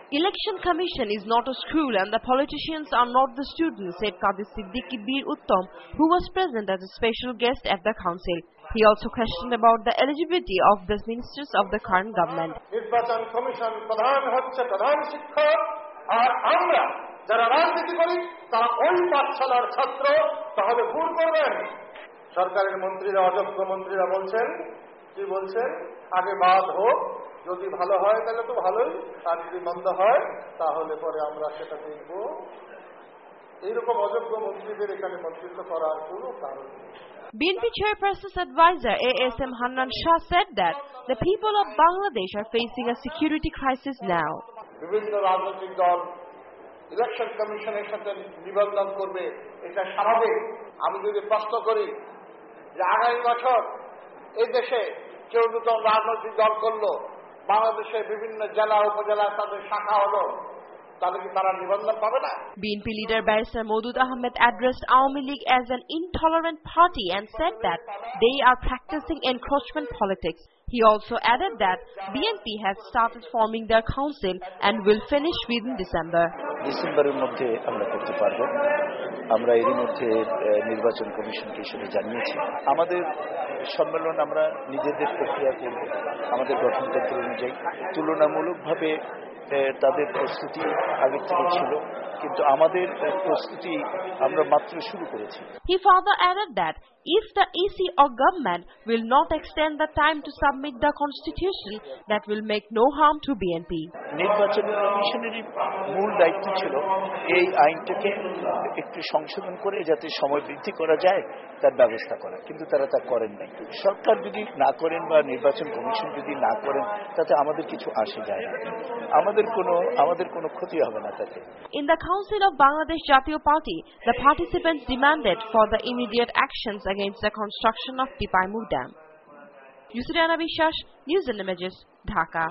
Election Commission is not a school and the politicians are not the students, said Qadi Siddiqui Bir Uttom, who was present as a special guest at the council. He also questioned about the eligibility of the ministers of the current government. নির্বাচন commission প্রধান হচ্ছে প্রধান শিক্ষক আর আমরা যারা রাজনীতি করি তারা ওই পাঠশালার ছাত্র, তাহলে ভুল করবেন। সরকারের মন্ত্রীরা, অযোগ্য মন্ত্রীরা বলছেন, কি বলছেন, আগে বাদ হোক, যদি ভালো হয় তাহলে তো ভালোই, আর যদি মন্দ হয় তাহলে পরে আমরা সেটা দেখব। এইরকম অযোগ্য মন্ত্রীদের এখানে মন্ত্রিত্ব করার কোনো কারণ নেই। BNP Chairperson's advisor ASM Hannan Shah said that the people of Bangladesh are facing a security crisis now. বিভিন্ন রাজনৈতিক দল ইলেকশন কমিশনের সাথে নিবন্ধন করবে, এটা স্বাভাবিক। আমি যদি প্রশ্ন করি যে আগামী বছর এই দেশে কেউ নতুন রাজনৈতিক দল করলো, বাংলাদেশের বিভিন্ন জেলা উপজেলা তাদের শাখা হলো, তাহলে কি তারা নিবন্ধন পাবে না? BNP leader Barrister Maudud Ahmed addressed Awami League as an intolerant party and said that they are practicing encroachment politics. He also added that BNP has started forming their council and will finish within December. ডিসেম্বরের মধ্যে আমরা করতে পারব। আমরা এর মধ্যে নির্বাচন কমিশনকে সেটা জানিয়েছি। আমাদের সম্মেলন আমরা নিজেদের প্রক্রিয়া করব, আমাদের গঠনতন্ত্র অনুযায়ী। তুলনামূলকভাবে তাদের প্রস্তুতি আগে থেকে ছিল, কিন্তু আমাদের প্রস্তুতি আমরা মাত্র শুরু করেছি। He further added that if the EC or government will not extend the time to submit the constitution, that will make no harm to BNP. নির্বাচন কমিশনেরই মূল দায়িত্ব ছিল এই আইনটাকে একটু সংশোধন করে যাতে সময় বৃদ্ধি করা যায় তার ব্যবস্থা করা, কিন্তু তারা তা করেন নাই। সরকার যদি না করেন বা নির্বাচন কমিশন যদি না করেন তাতে আমাদের কিছু আসে যায় না, আমাদের কোনো ক্ষতি হবে না তাতে। In the Council of Bangladesh Jatiyo Party, the participants demanded for the immediate actions against the construction of Tipaimur Dam. Yusriana Bishwash, News and Images, Dhaka.